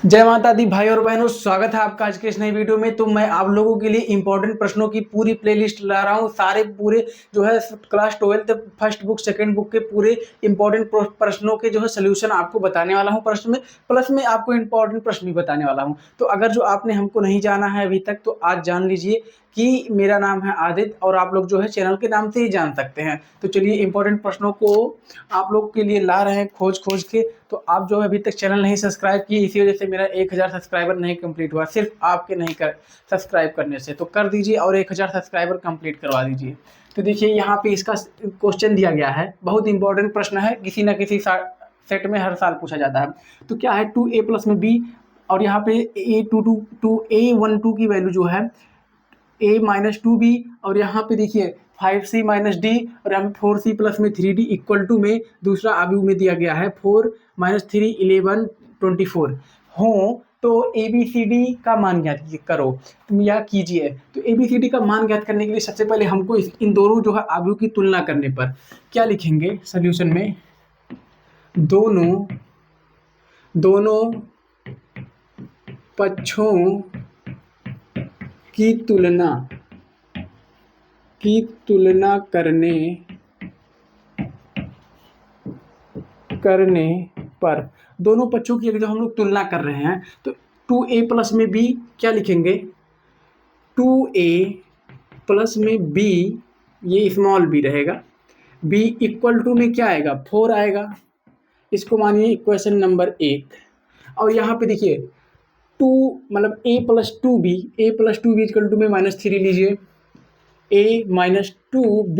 जय माता दी भाई और बहनों, स्वागत है आपका आज के इस नई वीडियो में। तो मैं आप लोगों के लिए इंपॉर्टेंट प्रश्नों की पूरी प्लेलिस्ट ला रहा हूँ। सारे पूरे जो है class 12th first book second book के पूरे इंपॉर्टेंट प्रश्नों के जो है सोल्यूशन आपको बताने वाला हूँ प्रश्न में, प्लस में आपको इंपॉर्टेंट प्रश्न भी बताने वाला हूँ। तो अगर जो आपने हमको नहीं जाना है अभी तक, तो आज जान लीजिए कि मेरा नाम है आदित्य और आप लोग जो है चैनल के नाम से ही जान सकते हैं। तो चलिए इंपॉर्टेंट प्रश्नों को आप लोग के लिए ला रहे हैं खोज के। तो आप जो है अभी तक चैनल नहीं सब्सक्राइब किए, इसी वजह से मेरा 1000 सब्सक्राइबर नहीं कंप्लीट हुआ, सिर्फ आपके नहीं कर सब्सक्राइब करने से। तो कर दीजिए और 1000 सब्सक्राइबर कंप्लीट करवा दीजिए। तो देखिए यहाँ पे इसका क्वेश्चन दिया गया है, बहुत इंपॉर्टेंट प्रश्न है, किसी न किसी सेट में हर साल पूछा जाता है। तो क्या है 2a प्लस में b, और यहाँ पे a12 की वैल्यू जो है a माइनस 2b, और यहाँ पे देखिए 5c माइनस डी, और यहाँ पे 4c प्लस में 3d इक्वल टू में दूसरा आयु में दिया गया है 4 माइनस 3 11 24 हो। तो ए बी सी डी का मान ज्ञात करो, तुम या कीजिए। तो ए बी सी डी का मान ज्ञात करने के लिए सबसे पहले हमको इन दोनों जो है आयु की तुलना करने पर क्या लिखेंगे सोल्यूशन में, दोनों पक्षों की तुलना करने पर, दोनों पक्षों की जब हम लोग तुलना कर रहे हैं तो 2a प्लस में b क्या लिखेंगे, 2a प्लस में b, ये स्मॉल b रहेगा, b इक्वल टू में क्या आएगा 4 आएगा, इसको मानिए इक्वेशन नंबर 1। और यहाँ पे देखिए 2 मतलब a plus 2b equal to में -3 लीजिए, a minus 2b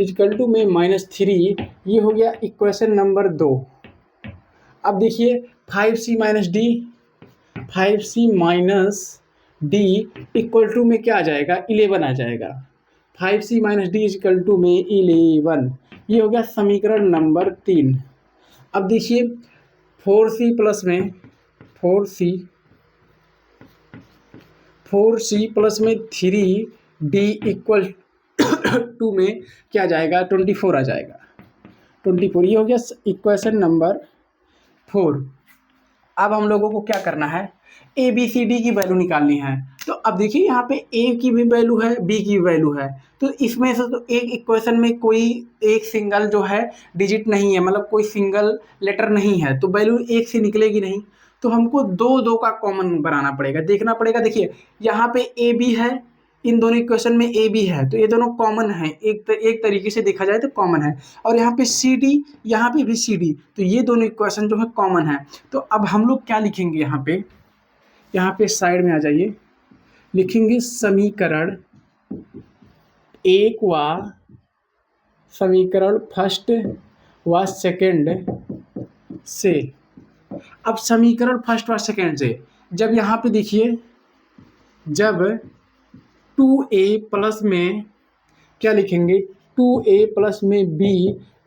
equal to में -3, ये हो गया इक्वेशन नंबर 2। अब देखिए 5c minus D equal to में क्या आ जाएगा 11 आ जाएगा, 5c minus D equal to में 11, ये हो गया समीकरण नंबर 3। अब देखिए 4c प्लस में 3d इक्वल टू में क्या आ जाएगा 24 आ जाएगा, 24, ये हो गया इक्वेशन नंबर 4। अब हम लोगों को क्या करना है, ए बी सी डी की वैल्यू निकालनी है। तो अब देखिए यहाँ पे ए की भी वैल्यू है, बी की वैल्यू है, तो इसमें से तो एक इक्वेशन में कोई एक सिंगल जो है डिजिट नहीं है, मतलब कोई सिंगल लेटर नहीं है, तो वैल्यू एक से निकलेगी नहीं। तो हमको दो का कॉमन बनाना पड़ेगा, देखना पड़ेगा। देखिए यहाँ पे ए बी है, इन दोनों इक्वेशन में ए बी है, तो ये दोनों कॉमन है, एक तरीके से देखा जाए तो कॉमन है। और यहाँ पे सी डी, यहाँ पे भी सी डी, तो ये दोनों इक्वेशन जो है कॉमन है। तो अब हम लोग क्या लिखेंगे, यहाँ पे साइड में आ जाइए, लिखेंगे समीकरण एक व समीकरण फर्स्ट व सेकंड से। अब समीकरण फर्स्ट व सेकंड से, जब यहाँ पे देखिए, जब 2a प्लस में क्या लिखेंगे, 2a प्लस में b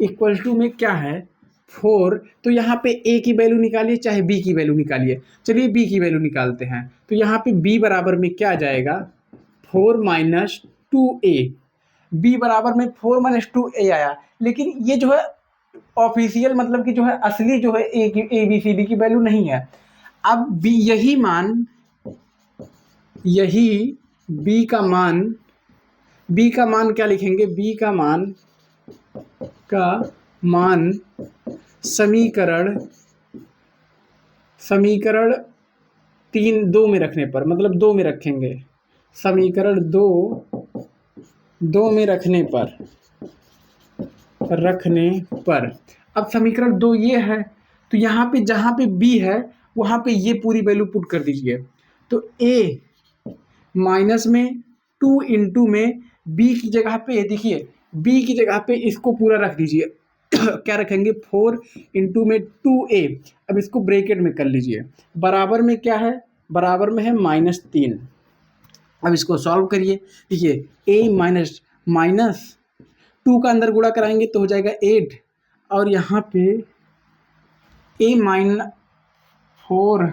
इक्वल टू में क्या है 4, तो यहाँ पे a की वैल्यू निकालिए चाहे b की वैल्यू निकालिए। चलिए b की वैल्यू निकालते हैं, तो यहाँ पे b बराबर में क्या आ जाएगा 4 माइनस 2a, b बराबर में 4 माइनस 2a आया। लेकिन ये जो है ऑफिशियल, मतलब कि जो है असली जो है ए बी सी डी की वैल्यू नहीं है। अब b b का मान क्या लिखेंगे, b का मान समीकरण 2 में रखने पर, मतलब 2 में रखेंगे, समीकरण 2 में रखने पर। अब समीकरण 2 ये है, तो यहाँ पे जहाँ पे b है वहाँ पे ये पूरी वैल्यू पुट कर दीजिए। तो a माइनस में 2 इंटू में b की जगह पे, देखिए b की जगह पे इसको पूरा रख दीजिए क्या रखेंगे 4 इंटू में 2a, अब इसको ब्रैकेट में कर लीजिए, बराबर में क्या है, बराबर में है -3। अब इसको सॉल्व करिए, देखिए a माइनस 2 का अंदर गुणा कराएंगे तो हो जाएगा 8, और यहाँ पे a माइनस 4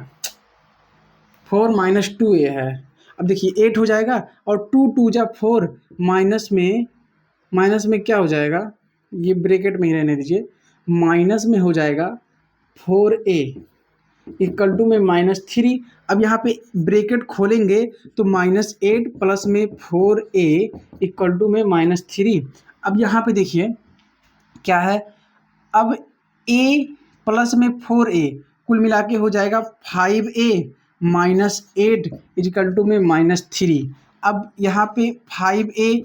माइनस 2a है। अब देखिए 8 हो जाएगा, और 2 जा 4, माइनस में क्या हो जाएगा, ये ब्रैकेट में ही रहने दीजिए, माइनस में हो जाएगा 4a, इक्वल टू में -3। अब यहाँ पे ब्रैकेट खोलेंगे तो -8 प्लस में 4a इक्वल टू में -3। अब यहाँ पे देखिए क्या है, अब a प्लस में 4a कुल मिला के हो जाएगा 5a -8 इक्वल टू में -3। अब यहाँ पे 5a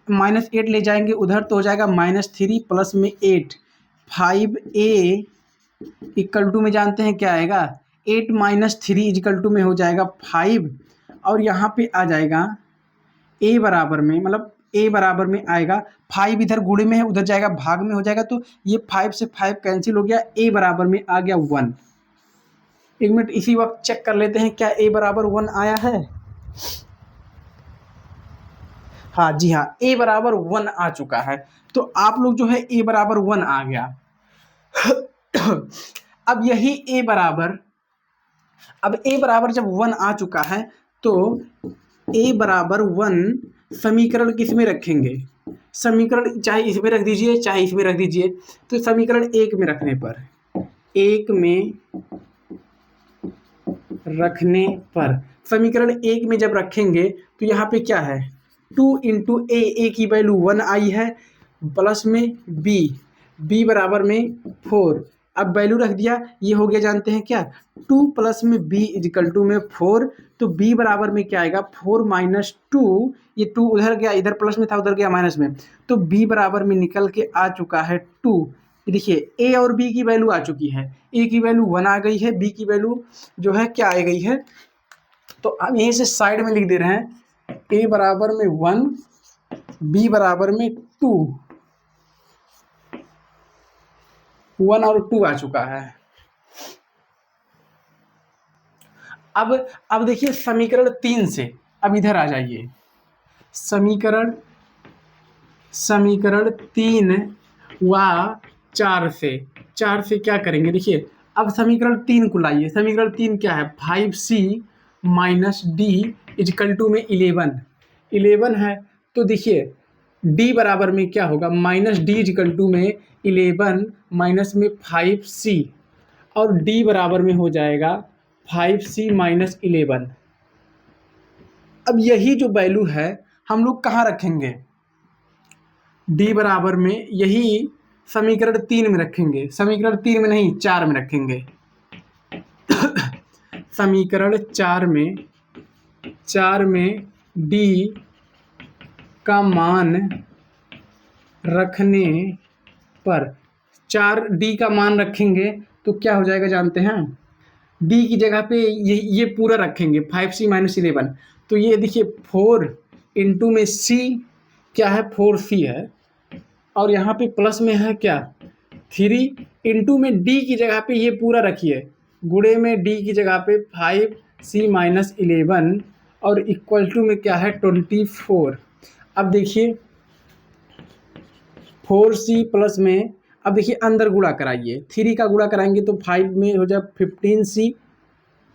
-8 ले जाएंगे उधर तो हो जाएगा -3 प्लस में 8। 5a इक्वल टू में जानते हैं क्या आएगा, 8 -3 इक्वल टू में हो जाएगा 5। और यहाँ पे आ जाएगा a बराबर में, मतलब a बराबर में आएगा 5 इधर गुणे में है उधर जाएगा भाग में हो जाएगा, तो ये 5 से 5 कैंसिल हो गया, a बराबर में आ गया 1। एक मिनट इसी वक्त चेक कर लेते हैं क्या a बराबर 1 आया है। हाँ जी हाँ, a बराबर 1 आ चुका है। तो आप लोग जो है a बराबर 1 आ गया। अब यही a बराबर जब 1 आ चुका है तो a बराबर 1 समीकरण किस में रखेंगे, समीकरण चाहे इसमें रख दीजिए चाहे इसमें रख दीजिए, तो समीकरण 1 में रखने पर समीकरण 1 में जब रखेंगे तो यहाँ पे क्या है, 2 इंटू a की वैल्यू 1 आई है प्लस में b बराबर में 4। अब वैल्यू रख दिया, ये हो गया जानते हैं क्या, 2 प्लस में b इक्वल टू में 4। तो b बराबर में क्या आएगा, 4 माइनस 2, ये 2 उधर गया इधर प्लस में था उधर गया माइनस में, तो b बराबर में निकल के आ चुका है 2। देखिए a और b की वैल्यू आ चुकी है, a की वैल्यू 1 आ गई है, b की वैल्यू जो है क्या आ गई है, तो हम यहीं से साइड में लिख दे रहे हैं a बराबर में 1 b बराबर में 2, 1 और 2 आ चुका है। अब देखिए समीकरण 3 से, अब इधर आ जाइए, समीकरण 3 व 4 से क्या करेंगे, देखिए अब समीकरण 3 को लाइए। समीकरण 3 क्या है, 5c minus D equal to में 11 है। तो देखिए d बराबर में क्या होगा, माइनस डी इक्वल टू में 11 माइनस में 5c, और d बराबर में हो जाएगा 5c माइनस 11। अब यही जो वैल्यू है हम लोग कहाँ रखेंगे, d बराबर में यही समीकरण 3 में रखेंगे, समीकरण 3 में नहीं 4 में रखेंगे। समीकरण 4 में d का मान रखने पर, 4d का मान रखेंगे तो क्या हो जाएगा जानते हैं, d की जगह पे ये पूरा रखेंगे 5c माइनस 11। तो ये देखिए 4 इंटू में c क्या है, 4c है, और यहाँ पे प्लस में है क्या 3, इंटू में d की जगह पे ये पूरा रखिए, गुणे में d की जगह पे 5c माइनस 11 और इक्वल टू में क्या है 24। अब देखिए 4c प्लस में, अब देखिए अंदर गुणा कराइए, 3 का गुणा कराएंगे तो 5 में हो जाए 15c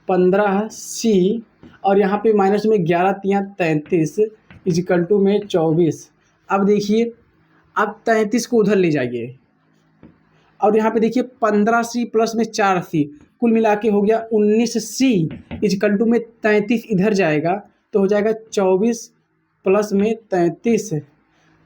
15c, और यहाँ पे माइनस में 11 3 33 इक्वल टू में 24। अब देखिए अब 33 को उधर ले जाइए, और यहाँ पे देखिए 15c प्लस में 4c कुल मिला के हो गया 19c इक्वल टू में 33 इधर जाएगा तो हो जाएगा 24 प्लस में 33,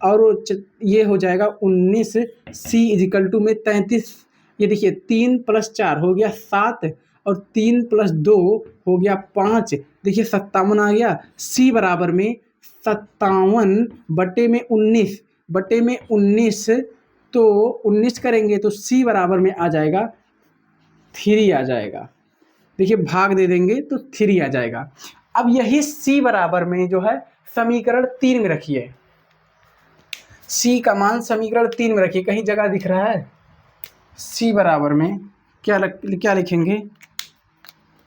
और ये हो जाएगा 19c इक्वल टू में 33। ये देखिए 3 प्लस 4 हो गया 7, और 3 प्लस 2 हो गया 5, देखिए 57 आ गया। c बराबर में 57 बटे में 19, तो 19 करेंगे तो c बराबर में आ जाएगा 3 आ जाएगा। देखिए भाग दे देंगे तो 3 आ जाएगा। अब यही c बराबर में जो है समीकरण 3 में रखिए, c का मान समीकरण 3 में रखिए, कहीं जगह दिख रहा है, c बराबर में क्या लिखेंगे,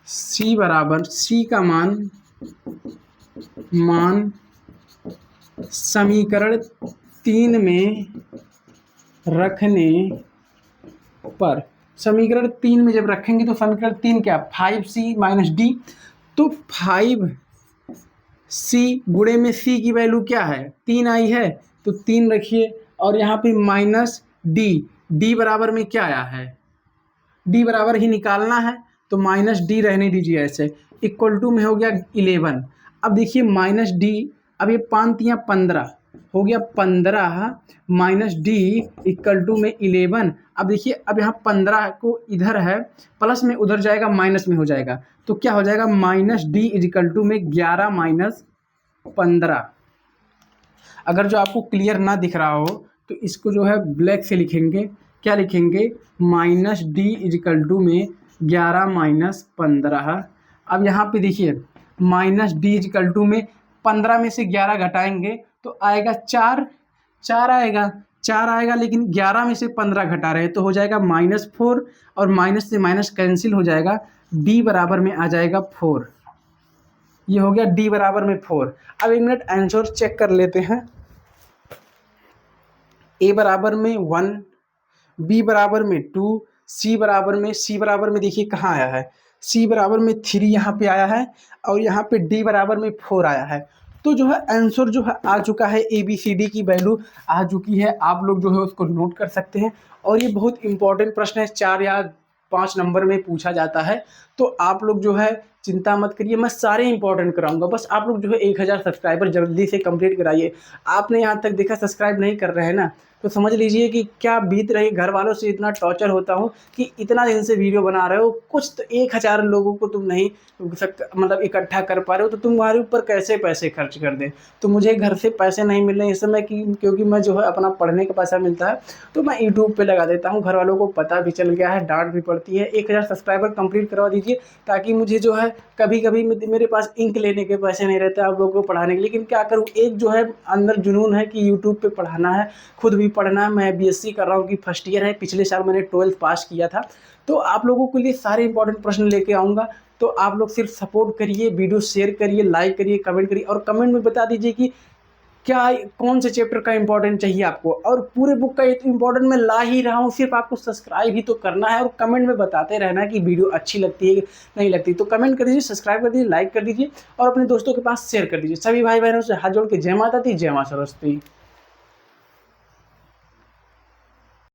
c बराबर c का मान समीकरण 3 में रखने पर, समीकरण 3 में जब रखेंगे तो समीकरण 3 क्या 5c माइनस डी, तो 5c गुणे में c की वैल्यू क्या है 3 आई है तो 3 रखिए, और यहाँ पे माइनस डी बराबर में क्या आया है, d बराबर ही निकालना है तो माइनस डी रहने दीजिए ऐसे, इक्वल टू में हो गया 11। अब देखिए माइनस डी, अब ये 5 या 15 हो गया 15 माइनस डी इक्वल टू में 11। अब देखिए अब यहाँ 15 को इधर है, प्लस में उधर जाएगा माइनस में हो जाएगा, तो क्या हो जाएगा माइनस डी इक्वल टू में 11 माइनस 15। अगर जो आपको क्लियर ना दिख रहा हो तो इसको जो है ब्लैक से लिखेंगे, क्या लिखेंगे माइनस डी इक्वल टू में 11 माइनस 15। अब यहाँ पे देखिए माइनस डी इक्वल टू में 15 में से 11 घटाएंगे तो आएगा 4 आएगा, 4 आएगा, लेकिन 11 में से 15 घटा रहे हैं तो हो जाएगा -4, और माइनस से माइनस कैंसिल हो जाएगा, डी बराबर में आ जाएगा 4। ये हो गया डी बराबर में 4। अब 1 मिनट आंसर चेक कर लेते हैं। ए बराबर में 1, बी बराबर में 2, सी बराबर में देखिए कहाँ आया है, सी बराबर में 3 यहाँ पे आया है, और यहाँ पे डी बराबर में 4 आया है। तो जो है आंसर जो है आ चुका है, ए बी सी डी की वैल्यू आ चुकी है। आप लोग जो है उसको नोट कर सकते हैं, और ये बहुत इंपॉर्टेंट प्रश्न है, 4 या 5 नंबर में पूछा जाता है। तो आप लोग जो है चिंता मत करिए, मैं सारे इंपॉर्टेंट कराऊंगा, बस आप लोग जो है 1000 सब्सक्राइबर जल्दी से कंप्लीट कराइए। आपने यहाँ तक देखा सब्सक्राइब नहीं कर रहे हैं ना, तो समझ लीजिए कि क्या बीत रही, घर वालों से इतना टॉर्चर होता हूँ कि इतना दिन से वीडियो बना रहे हो, कुछ तो 1000 लोगों को तुम नहीं मतलब इकट्ठा कर पा रहे हो, तो तुम्हारे ऊपर कैसे पैसे खर्च कर दें। तो मुझे घर से पैसे नहीं मिल रहे इस समय की, क्योंकि मैं जो है अपना पढ़ने का पैसा मिलता है तो मैं यूट्यूब पे लगा देता हूँ। घर वालों को पता भी चल गया है, डांट भी पड़ती है। 1000 सब्सक्राइबर कंप्लीट करवा दीजिए, ताकि मुझे जो है कभी कभी मेरे पास इंक लेने के पैसे नहीं रहते आप लोगों को पढ़ाने के, लेकिन क्या करूँ, एक जो है अंदर जुनून है कि यूट्यूब पे पढ़ाना है, खुद भी पढ़ना है। मैं बीएससी कर रहा हूँ कि फर्स्ट ईयर है, पिछले साल मैंने 12th पास किया था। तो आप लोगों के लिए सारे इंपॉर्टेंट प्रश्न लेके आऊँगा, तो आप लोग सिर्फ सपोर्ट करिए, वीडियो शेयर करिए, लाइक करिए, कमेंट करिए, और कमेंट में बता दीजिए कि क्या कौन से चैप्टर का इंपॉर्टेंट चाहिए आपको, और पूरे बुक का इंपॉर्टेंट मैं ला ही रहा हूँ, सिर्फ आपको सब्सक्राइब ही तो करना है, और कमेंट में बताते रहना कि वीडियो अच्छी लगती है नहीं लगती। तो कमेंट कर दीजिए, सब्सक्राइब कर दीजिए, लाइक कर दीजिए, और अपने दोस्तों के पास शेयर कर दीजिए। सभी भाई बहनों से हाथ जोड़ के जय माता दी, जय मां सरस्वती।